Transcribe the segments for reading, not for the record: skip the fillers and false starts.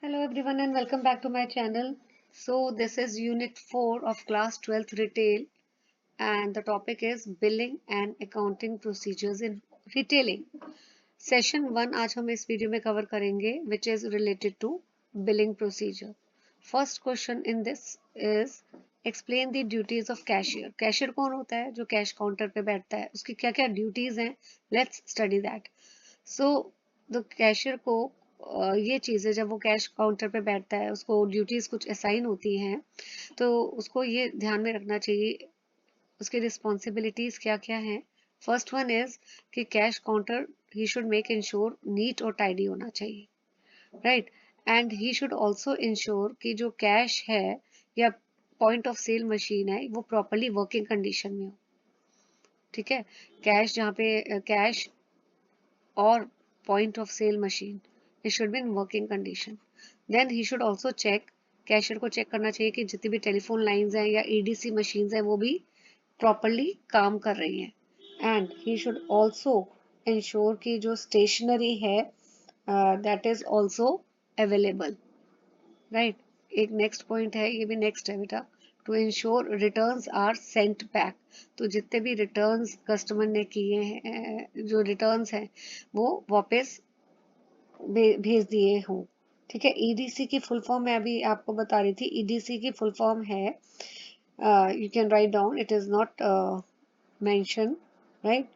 Hello everyone and welcome back to my channel. So this is unit 4 of class 12th retail and the topic is billing and accounting procedures in retailing. Session 1 आज हम इस video में cover करेंगे which is related to billing procedure. First question in this is explain the duties of cashier. Cashier कौन होता है जो cash counter पे बैठता है, उसकी क्या क्या ड्यूटीज हैं, let's study that. So the cashier को ये चीज़ है, जब वो कैश काउंटर पे बैठता है उसको ड्यूटीज कुछ असाइन होती हैं, तो उसको ये ध्यान में रखना चाहिए उसकी रिस्पॉन्सिबिलिटीज क्या क्या हैं. फर्स्ट वन इज कि cash counter he should make ensure neat और टाइडी होना चाहिए, right. And he should also ensure कि जो कैश है या पॉइंट ऑफ सेल मशीन है वो प्रॉपरली वर्किंग कंडीशन में हो. ठीक है, कैश जहाँ पे कैश और point of sale machine, it should be in working condition. Then he should also check, cashier को चेक करना चाहिए कि जितनी भी टेलीफोन लाइंस हैं या ईडीसी मशीन्स हैं वो भी प्रॉपरली काम कर रही हैं. And he should also ensure कि जो स्टेशनरी है that is also available, right. एक नेक्स्ट पॉइंट है, ये भी नेक्स्ट है बेटा, to ensure returns are sent back. तो जितने भी रिटर्न्स कस्टमर ने किए हैं, जो रिटर्न्स हैं वो वापस भेज दिए हों. ठीक है, ईडीसी की फुल फॉर्म मैं अभी आपको बता रही थी. ईडीसी की फुल फॉर्म है, you can write down, it is not mention right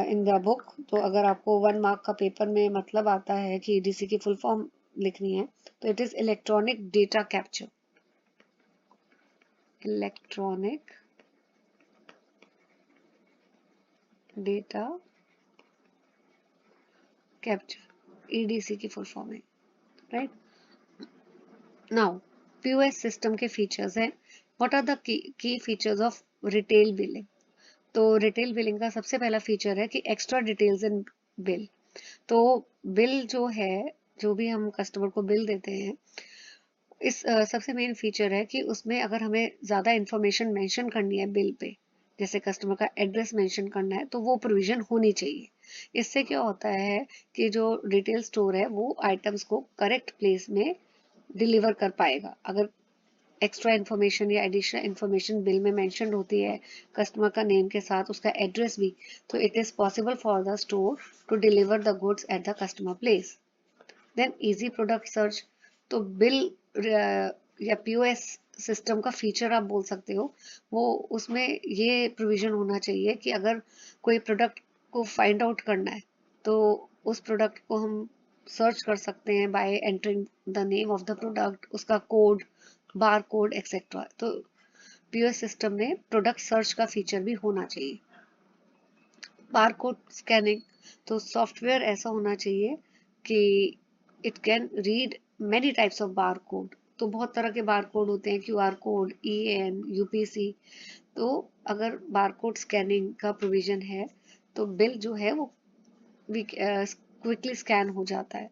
in the book. तो अगर आपको 1 मार्क का पेपर में मतलब आता है कि ईडीसी की फुल फॉर्म लिखनी है तो it is electronic data capture. Electronic data capture EDC की फुल फॉर्म है, राइट. नाउ पीओएस सिस्टम के फीचर्स हैं. What are the key features of retail billing. तो रिटेल बिलिंग का सबसे पहला फीचर है कि एक्स्ट्रा डिटेल्स इन बिल. तो बिल जो है, जो भी हम कस्टमर को बिल देते हैं, इस सबसे मेन फीचर है कि उसमें अगर हमें ज़्यादा इंफॉर्मेशन मेंशन करनी है बिल पे, जैसे कस्टमर का एड्रेस मेंशन करना है, तो वो प्रोविजन होनी चाहिए. इससे क्या होता है कि जो रिटेल स्टोर है वो आइटम्स को करेक्ट प्लेस में डिलीवर कर पाएगा. अगर एक्स्ट्रा इन्फॉर्मेशन या एडिशनल इन्फॉर्मेशन बिल में मेंशन होती है कस्टमर का नेम के साथ उसका एड्रेस भी, तो it is possible for the store to deliver the goods at the customer place. Then easy product search. तो बिल या पीओएस सिस्टम का फीचर आप बोल सकते हो, वो उसमें ये प्रोविजन होना चाहिए कि अगर कोई प्रोडक्ट को फाइंड आउट करना है तो उस प्रोडक्ट को हम सर्च कर सकते हैं bye entering the name of the product, उसका कोड, बार कोड एक्सेट्रा. तो पीओएस सिस्टम में प्रोडक्ट सर्च का फीचर भी होना चाहिए. बार कोड स्कैनिंग. तो सॉफ्टवेयर ऐसा होना चाहिए कि it can read many types of bar code. तो बहुत तरह के बार कोड होते हैं, क्यूआर कोड, ईएन, यूपीसी. तो अगर बार कोड स्कैनिंग का प्रोविजन है तो बिल जो है वो क्विकली स्कैन हो जाता है.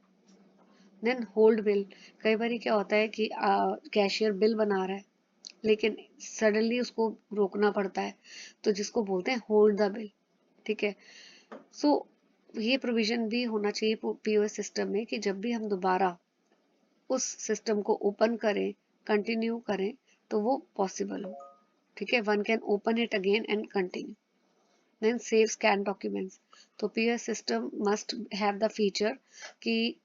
Then hold bill. कई बार क्या होता है कि कैशियर बिल बना रहा है लेकिन सडनली उसको रोकना पड़ता है, तो जिसको बोलते हैं होल्ड द बिल. ठीक है. सो ये प्रोविजन भी होना चाहिए पीओएस सिस्टम में कि जब भी हम दोबारा उस सिस्टम को ओपन करें, कंटिन्यू करें, तो वो पॉसिबल हो. ठीक है, one can open it again and continue. Then save scan documents. तो POS system must have the feature कि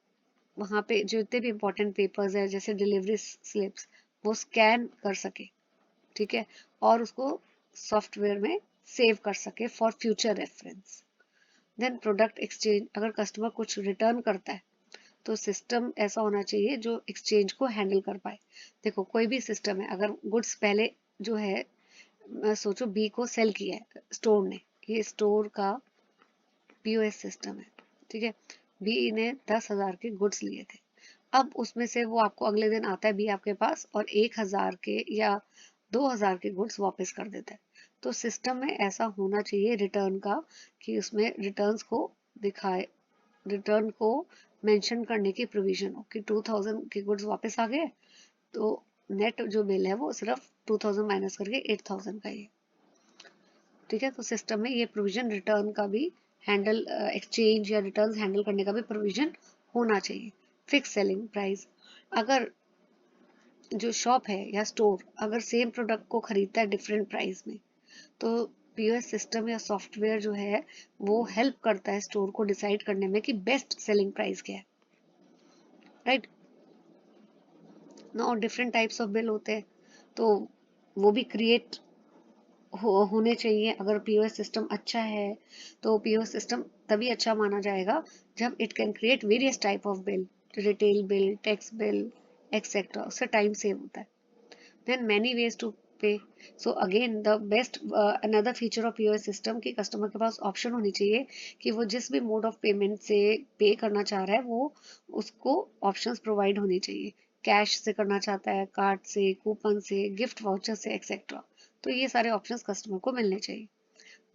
वहाँ पे जो जितने भी इंपॉर्टेंट पेपर्स है जैसे डिलीवरी स्लिप्स वो स्कैन कर सके. ठीक है, और उसको सॉफ्टवेयर में सेव कर सके for future reference. Then product exchange. अगर कस्टमर कुछ रिटर्न करता है तो सिस्टम ऐसा होना चाहिए जो एक्सचेंज को हैंडल कर पाए. देखो कोई भी सिस्टम है, अगर गुड्स पहले जो है, सोचो बी को सेल किया है स्टोर ने, ये स्टोर का पीओएस सिस्टम है. ठीक है, बी ने 10,000 के गुड्स लिए थे. अब उसमें से वो आपको अगले दिन आता है बी आपके पास और 1,000 के या 2,000 के गुड्स वापस कर देता है. तो सिस्टम में ऐसा होना चाहिए रिटर्न का कि उसमें रिटर्न्स को दिखाए, रिटर्न को मेंशन करने की प्रोविजन हो कि 2,000 के गुड्स वापस आ गए तो नेट जो बिल है वो सिर्फ 2,000 माइनस करके 8,000 का ही है. ठीक है, तो सिस्टम में ये प्रोविजन रिटर्न का भी हैंडल, एक्सचेंज या रिटर्न हैंडल करने का भी प्रोविजन होना चाहिए. Fix selling price. अगर जो शॉप है या स्टोर अगर सेम प्रोडक्ट को खरीदता है डिफरेंट प्राइस में, तो पीओएस सिस्टम या सॉफ्टवेयर जो है वो हेल्प करता है स्टोर को डिसाइड करने में कि बेस्ट सेलिंग प्राइस क्या है, राइट ना। और डिफरेंट टाइप्स ऑफ बिल होते हैं, तो वो भी क्रिएट होने चाहिए। अगर पीओएस सिस्टम अच्छा है तो पीओएस सिस्टम तभी अच्छा माना जाएगा जब it can create various type of bill, retail bill, tax bill etcetera. उससे टाइम सेव होता है। देन मैनी वेज टू पे। So again the best another feature of POS system कि कस्टमर के पास ऑप्शन होनी चाहिए कि वो जिस भी मोड ऑफ पेमेंट से पे करना चाह रहा है वो उसको ऑप्शंस प्रोवाइड होनी चाहिए। कैश से करना चाहता है, कार्ड से, कूपन से, गिफ्ट वाउचर से एक्सेट्रा, तो ये सारे ऑप्शंस कस्टमर को मिलने चाहिए।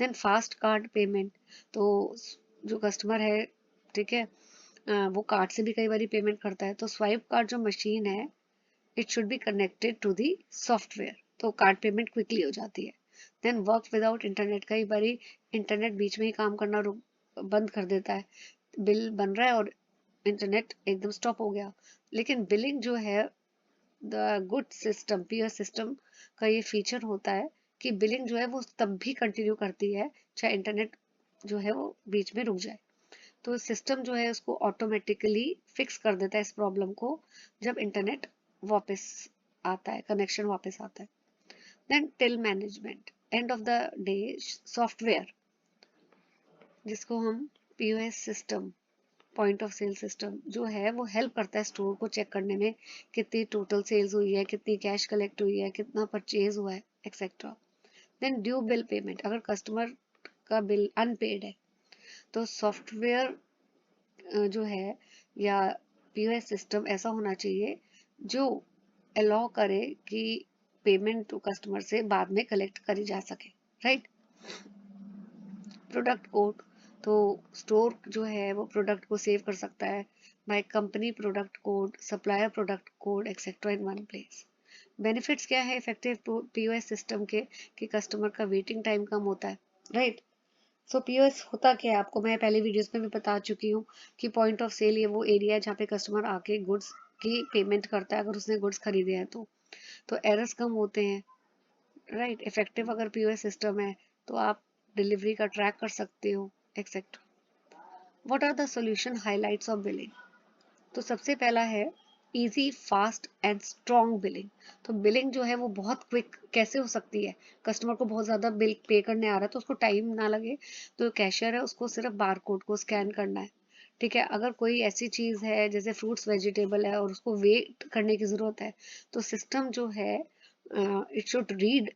Then fast card payment. तो जो कस्टमर है, ठीक है, वो कार्ड से भी कई बार पेमेंट करता है, तो स्वाइप कार्ड जो मशीन है it should be connected to the software, तो कार्ड पेमेंट क्विकली हो जाती है। Then work without internet. कई बार इंटरनेट बीच में ही काम करना बंद कर देता है, बिल बन रहा है और इंटरनेट एकदम स्टॉप हो गया। लेकिन बिलिंग जो है, the good system POS system का ये फीचर होता है कि बिलिंग जो है वो तब भी कंटिन्यू करती है चाहे इंटरनेट जो है वो बीच में रुक जाए। तो सिस्टम जो है उसको ऑटोमेटिकली फिक्स कर देता है इस प्रॉब्लम को जब इंटरनेट वापस आता है, कनेक्शन वापस आता है। Then till management, end of the day software जिसको हम POS system, point of sale system जो है वो हेल्प करता है स्टोर को चेक करने में कितनी टोटल सेल्स हुई है, कितनी कैश कलेक्ट हुई है, कितना परचेज हुआ है etcetera. Then due bill payment. अगर कस्टमर का बिल अनपेड है तो सॉफ्टवेयर जो है या पीओएस सिस्टम ऐसा होना चाहिए जो अलाउ करे कि पेमेंट तो कस्टमर से बाद में कलेक्ट करी जा सके, राइट। Product code. तो स्टोर जो है वो प्रोडक्ट को सेव कर सकता है by company product code, supplier product code etcetera in one place. Benefits क्या है इफेक्टिव पीओएस सिस्टम के कि कस्टमर का वेटिंग टाइम कम होता है, राइट। सो पीओएस होता क्या है आपको मैं पहले वीडियोस में भी बता चुकी हूँ कि पॉइंट ऑफ सेल ये वो एरिया है जहाँ पे कस्टमर आके गुड्स की पेमेंट करता है अगर उसने गुड्स खरीदे हैं तो एरर्स कम होते हैं, राइट। इफेक्टिव अगर पीओएस सिस्टम है तो आप डिलीवरी का ट्रैक कर सकते हो etcetera. What are the solution highlights of billing. तो सबसे पहला है easy, fast and strong billing. तो बिलिंग जो है वो बहुत क्विक कैसे हो सकती है, कस्टमर को बहुत ज़्यादा बिल पे करने आ रहा है तो उसको टाइम ना लगे, तो कैशियर है उसको सिर्फ बार कोड को स्कैन करना है, ठीक है। अगर कोई ऐसी चीज़ है जैसे फ्रूट्स वेजिटेबल है और उसको वेट करने की ज़रूरत है तो सिस्टम जो है it should read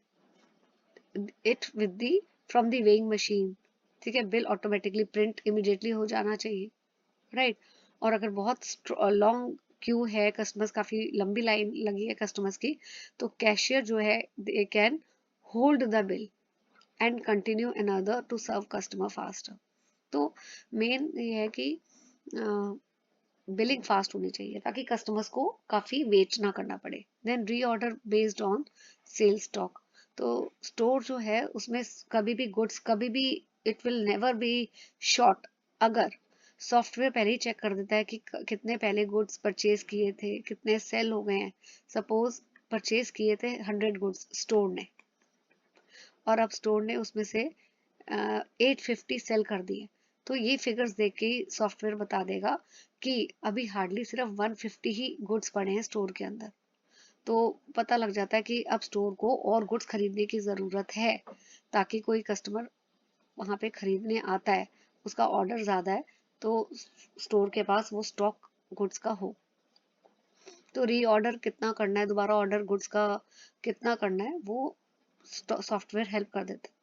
it with the from the weighing machine, ठीक है। बिल ऑटोमेटिकली प्रिंट इमिडिएटली हो जाना चाहिए, राइट। और अगर बहुत लॉन्ग क्यू है, कस्टमर्स काफी लंबी लाइन लगी है कस्टमर्स की, तो कैशियर जो है they can hold the bill and continue another to serve customer faster. तो मेन ये है कि बिलिंग फास्ट होनी चाहिए ताकि कस्टमर्स को काफी वेट ना करना पड़े। Then reorder based on sale stock. तो स्टोर जो है उसमें कभी भी गुड्स कभी भी it will never be short अगर सॉफ्टवेयर पहले ही चेक कर देता है कि कितने पहले गुड्स परचेज किए थे, कितने सेल हो गए हैं। सपोज परचेज किए थे 100 गुड्स स्टोर ने और अब स्टोर ने उसमें से 850 सेल कर दिए, तो ये फिगर्स देख के सॉफ्टवेयर बता देगा कि अभी हार्डली सिर्फ 150 ही गुड्स पड़े हैं स्टोर के अंदर। तो पता लग जाता है कि अब स्टोर को और गुड्स खरीदने की ज़रूरत है ताकि कोई कस्टमर वहाँ पे खरीदने आता है, उसका ऑर्डर ज़्यादा है, तो स्टोर के पास वो स्टॉक गुड्स का हो। तो री ऑर्डर कितना करना है, दोबारा ऑर्डर गुड्स का कितना करना है, वो सॉफ्टवेयर हेल्प कर देता है।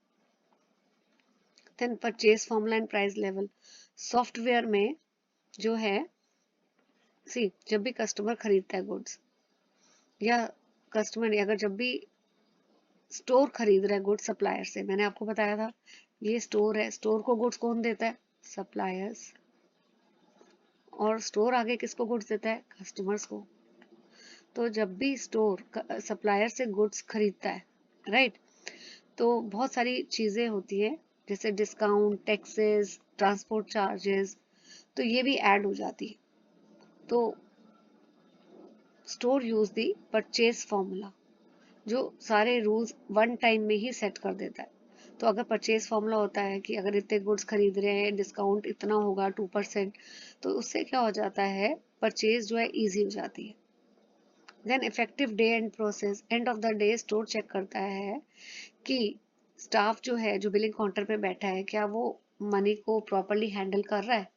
Then purchase formula and price level. Software में जो है जब भी कस्टमर खरीदता है गुड्स या कस्टमर अगर जब भी स्टोर खरीद रहा है गुड्स सप्लायर से, मैंने आपको बताया था ये स्टोर है, स्टोर को गुड्स कौन देता है, सप्लायर्स। और स्टोर आगे किसको गुड्स देता है, कस्टमर्स को। तो जब भी स्टोर सप्लायर से गुड्स खरीदता है, राइट, तो बहुत सारी चीज़ें होती हैं जैसे डिस्काउंट, टैक्सेस, ट्रांसपोर्ट चार्जेस, तो ये भी ऐड हो जाती है। तो store use the purchase formula, जो सारे रूल्स वन टाइम में ही सेट कर देता है। तो अगर परचेज फॉर्मूला होता है कि अगर इतने गुड्स खरीद रहे हैं डिस्काउंट इतना होगा 2%, तो उससे क्या हो जाता है, परचेज जो है इजी हो जाती है। Then effective day end process, end of the day store check करता है कि स्टाफ जो है, जो बिलिंग काउंटर पे बैठा है, क्या वो मनी को प्रॉपरली हैंडल कर रहा है।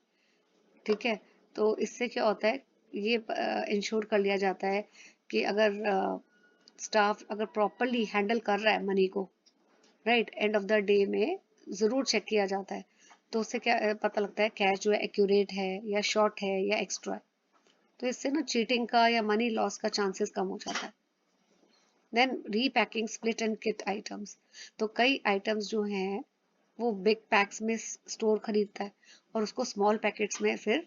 ठीक है, तो इससे क्या होता है, ये इंश्योर कर लिया जाता है कि अगर स्टाफ अगर प्रॉपरली हैंडल कर रहा है मनी को, right, and of the day में ज़रूर चेक किया जाता है। तो उससे क्या पता लगता है, कैश जो है एक्यूरेट है या शॉर्ट है या एक्स्ट्रा है। तो इससे ना चीटिंग का या मनी लॉस का चांसेस कम हो जाता है। Then repacking split and kit items, तो कई आइटम्स जो हैं वो बिग पैक्स में स्टोर खरीदता है और उसको स्मॉल पैकेट्स में फिर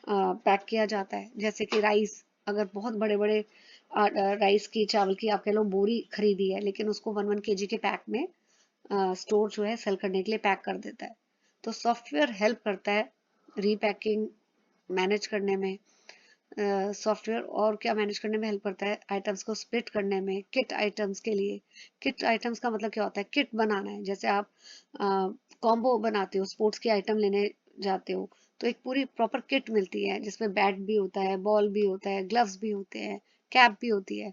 पैक किया जाता है। जैसे कि राइस, अगर बहुत बड़े बड़े राइस की, चावल की आप कह लो बोरी खरीदी है, लेकिन उसको 1 1 kg के पैक में स्टोर जो है सेल करने के लिए पैक कर देता है। तो सॉफ्टवेयर हेल्प करता है रीपैकिंग मैनेज करने में। सॉफ्टवेयर और क्या मैनेज करने में हेल्प करता है, आइटम्स को स्प्लिट करने में। किट आइटम्स के लिए, किट आइटम्स का मतलब क्या होता है, किट बनाना है। जैसे आप कॉम्बो बनाते हो, स्पोर्ट्स की आइटम लेने जाते हो, तो एक पूरी प्रॉपर किट मिलती है जिसमें बैट भी होता है, बॉल भी होता है, ग्लव्स भी होते हैं, कैप भी होती है।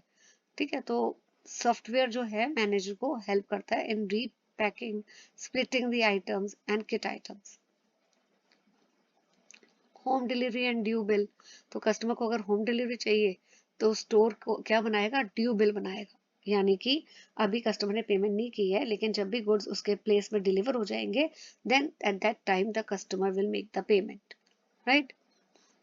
ठीक है, तो सॉफ्टवेयर जो है मैनेजर को हेल्प करता है in repacking, splitting the items and kit items. Home delivery and due bill, तो कस्टमर को अगर होम डिलीवरी चाहिए तो स्टोर को क्या बनाएगा, ड्यू बिल बनाएगा। यानी कि अभी कस्टमर ने पेमेंट नहीं की है, लेकिन जब भी गुड्स उसके प्लेस में डिलीवर हो जाएंगे, then at that time the customer will make the payment, right.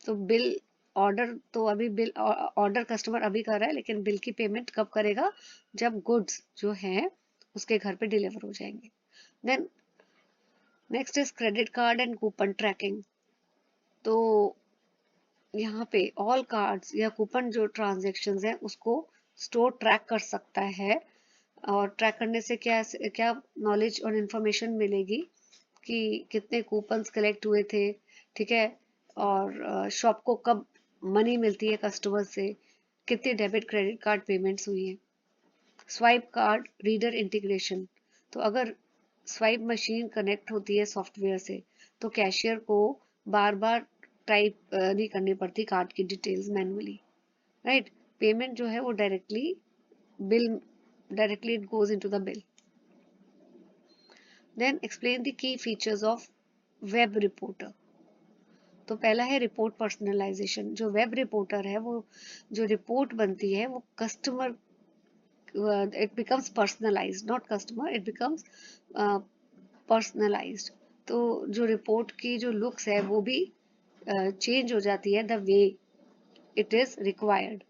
तो बिल ऑर्डर, तो अभी बिल ऑर्डर कस्टमर अभी कर रहा है, लेकिन बिल की पेमेंट कब करेगा, जब गुड्स जो है उसके घर पे डिलीवर हो जाएंगे। Then next is credit card and coupon tracking. तो यहाँ पे ऑल कार्ड्स या कूपन जो ट्रांजेक्शन्स हैं उसको स्टोर ट्रैक कर सकता है। और ट्रैक करने से क्या क्या नॉलेज और इन्फॉर्मेशन मिलेगी कि कितने कूपन्स कलेक्ट हुए थे, ठीक है, और शॉप को कब मनी मिलती है कस्टमर से, कितनी डेबिट क्रेडिट कार्ड पेमेंट्स हुई हैं। स्वाइप कार्ड रीडर इंटीग्रेशन, तो अगर स्वाइप मशीन कनेक्ट होती है सॉफ्टवेयर से, तो कैशियर को बार बार टाइप नहीं करनी पड़ती कार्ड की डिटेल्स मैनुअली, राइट। पेमेंट जो है वो bill directly it goes into the bill. Then explain the key features of web reporter. तो पहला है रिपोर्ट पर्सनलाइजेशन। जो वेब रिपोर्टर है, वो जो रिपोर्ट बनती है वो customer, it becomes personalized, not customer, it becomes personalized. तो जो रिपोर्ट की जो लुक्स है वो भी चेंज हो जाती है the way it is required.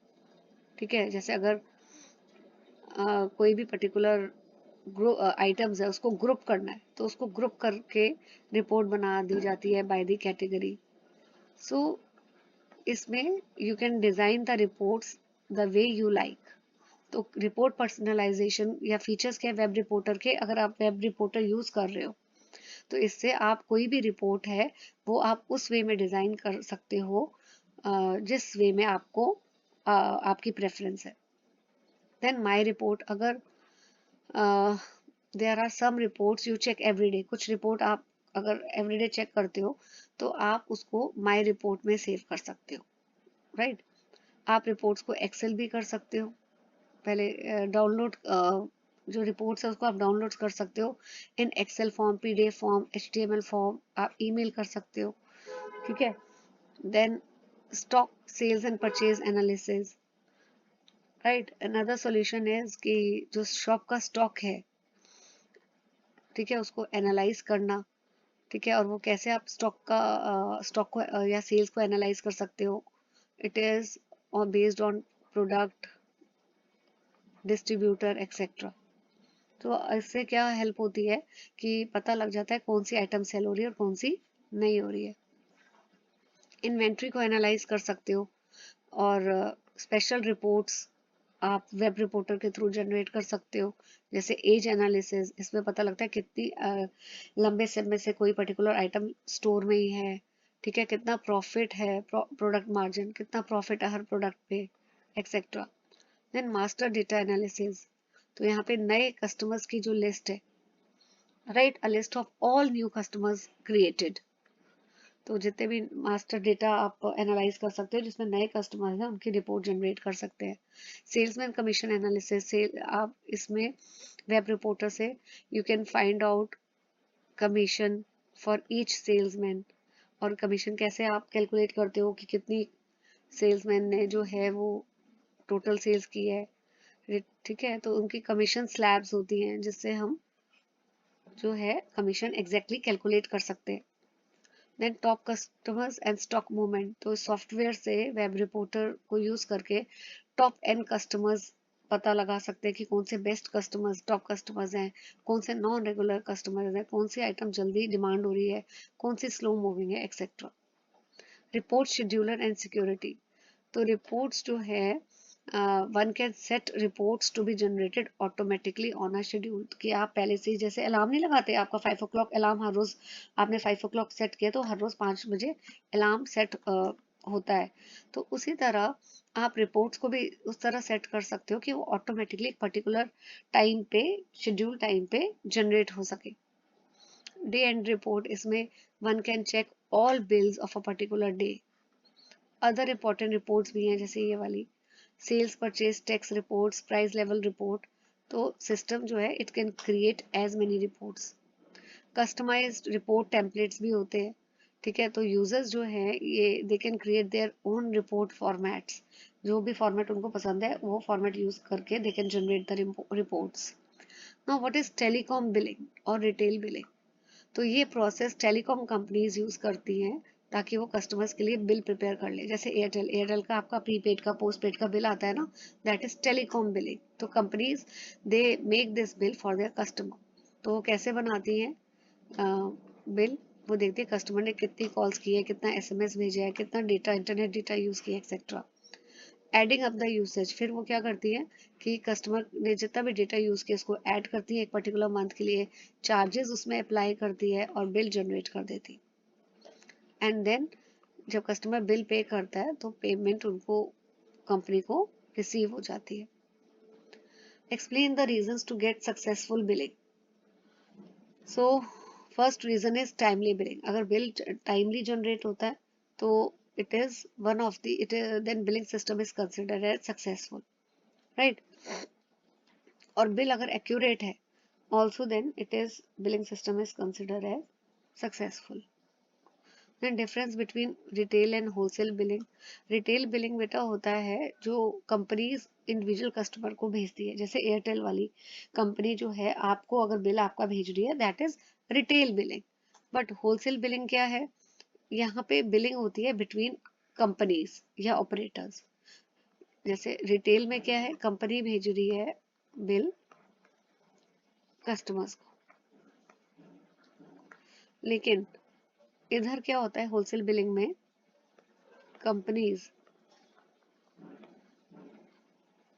ठीक है, जैसे अगर कोई भी पर्टिकुलर आइटम्स है उसको ग्रुप करना है, तो उसको ग्रुप करके रिपोर्ट बना दी जाती है बाय द कैटेगरी। सो इसमें you can design the reports the way you like. तो रिपोर्ट पर्सनलाइजेशन या फीचर्स के वेब रिपोर्टर के, अगर आप वेब रिपोर्टर यूज कर रहे हो तो इससे आप कोई भी रिपोर्ट है वो आप उस वे में डिजाइन कर सकते हो जिस वे में आपको आपकी प्रेफरेंस है। देन माई रिपोर्ट, अगर there are some reports you check everyday, कुछ रिपोर्ट आप अगर एवरीडे चेक करते हो तो आप उसको माई रिपोर्ट में सेव कर सकते हो, राइट। आप रिपोर्ट्स को एक्सेल भी कर सकते हो। पहले डाउनलोड जो रिपोर्ट्स है उसको आप डाउनलोड कर सकते हो in excel form, PDF form, HTML form, आप ईमेल कर सकते हो। ठीक है, then stock sales and purchase analysis, right. Another solution is कि जो शॉप का स्टॉक है, ठीक है, उसको एनालाइज करना। ठीक है, और वो कैसे आप स्टॉक को या सेल्स को एनालाइज कर सकते हो, it is based on product, distributor etcetera. तो इससे क्या हेल्प होती है कि पता लग जाता है कौन सी आइटम सेल हो रही है और कौन सी नहीं हो रही है। इन्वेंट्री को एनालाइज कर सकते हो, और स्पेशल रिपोर्ट्स आप वेब रिपोर्टर के थ्रू जनरेट कर सकते हो। जैसे एज एनालिसिस, इसमें पता लगता है कितनी लंबे समय से कोई पर्टिकुलर आइटम स्टोर में ही है। ठीक है, कितना प्रॉफिट है, प्रोडक्ट मार्जिन, कितना प्रॉफिट है हर प्रोडक्ट पे। Etcetera. Then master data analysis, तो यहाँ पे नए कस्टमर्स की जो लिस्ट है, right, a list of all new customers created, तो जितने भी मास्टर डेटा आप एनालाइज कर सकते हो जिसमें नए कस्टमर्स हैं उनकी रिपोर्ट जनरेट कर सकते हैं। सेल्समैन कमीशन एनालिसिस से आप इसमें वेब रिपोर्टर से you can find out commission for each salesman, और कमीशन कैसे आप कैलकुलेट करते हो कि कितनी सेल्समैन ने जो है वो टोटल सेल्स की है, ठीक है, तो उनकी कमीशन स्लैब्स होती हैं जिससे हम जो है कमीशन एग्जैक्टली कैलकुलेट कर सकते हैं। Then top customers and stock movement, तो सॉफ्टवेयर से वेब रिपोर्टर को यूज करके टॉप एंड कस्टमर्स पता लगा सकते हैं कि कौन से बेस्ट कस्टमर्स टॉप कस्टमर्स हैं, कौन से नॉन रेगुलर कस्टमर्स हैं, कौन सी आइटम जल्दी डिमांड हो रही है, कौन सी स्लो मूविंग है, etcetera. Report scheduler and security, तो रिपोर्ट्स जो है one can set reports to be generated automatically on a schedule, कि आप पहले से ही जैसे अलार्म नहीं लगाते, आपका 5 o'clock अलार्म हर रोज आपने 5 o'clock सेट किया तो हर रोज 5 बजे अलार्म सेट होता है, तो उसी तरह आप रिपोर्ट्स को भी उस तरह सेट कर सकते हो कि वो ऑटोमेटिकली एक पर्टिकुलर टाइम पे, शेड्यूल टाइम पे जनरेट हो सके। डे एंड रिपोर्ट, इसमें one can check all bills of a particular day. Other important reports भी हैं जैसे ये वाली sales purchase tax reports, price level report, तो सिस्टम जो है it can create as many reports. Customized report templates भी होते हैं, ठीक है, तो यूजर्स जो है ये they can create their own report formats, जो भी फॉर्मेट उनको पसंद है वो फॉर्मेट यूज करके they can generate the reports. Now what is telecom billing और रिटेल बिलिंग, तो ये प्रोसेस टेलीकॉम कंपनीज यूज करती हैं ताकि वो कस्टमर्स के लिए बिल प्रिपेयर कर ले, जैसे एयरटेल, एयरटेल का आपका प्रीपेड का पोस्टपेड का बिल आता है ना, दैट इज टेलीकॉम बिलिंग। तो companies they make this bill for their customer, तो वो कैसे बनाती हैं बिल, वो देखती है कस्टमर ने कितनी कॉल्स की है, कितना एसएमएस भेजा है, कितना डेटा इंटरनेट डेटा यूज किया, etcetera. Adding up the usage, फिर वो क्या करती है कि कस्टमर ने जितना भी डेटा यूज किया उसको ऐड करती है एक पर्टिकुलर मंथ के लिए, चार्जेस उसमें अप्लाई करती है और बिल जनरेट कर देती है। एंड देन जब कस्टमर बिल पे करता है तो पेमेंट उनको कंपनी को रिसीव हो जाती है। Explain the reasons to get successful billing, so first reason is timely billing, अगर बिल टाइमली जनरेट होता है तो it is one of the it then billing system is considered as successful, right. और bill अगर accurate है also then it is billing system is considered as successful. Then difference between retail and wholesale billing, retail billing बेटा होता है जो companies individual customer को भेजती है, जैसे एयरटेल वाली कंपनी जो है आपको अगर बिल आपका भेज रही है that is retail billing. But wholesale billing क्या है, यहाँ पे बिलिंग होती है बिटवीन कंपनीज या ऑपरेटर्स। जैसे रिटेल में क्या है, कंपनी भेज रही है बिल कस्टमर्स को, लेकिन इधर क्या होता है होलसेल बिलिंग में, कंपनीज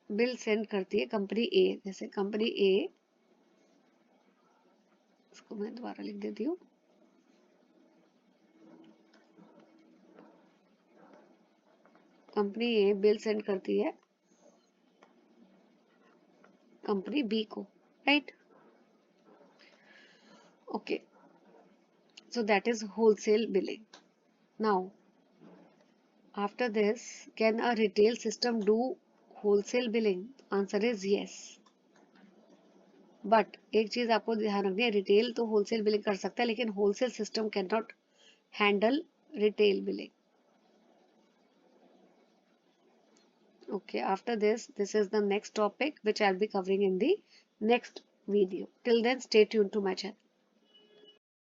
बिल सेंड करती है कंपनी ए, जैसे कंपनी ए, इसको मैं दोबारा लिख देती हूँ, कंपनी ए बिल सेंड करती है कंपनी बी को, right, okay, so that is wholesale billing. Now after this, can a retail system do wholesale billing, answer is yes. But एक चीज आपको ध्यान रखनी है, रिटेल तो होलसेल बिलिंग कर सकता है लेकिन wholesale system can not handle retail billing. Okay, after this is the next topic which I'll be covering in the next video. Till then, stay tuned to my channel.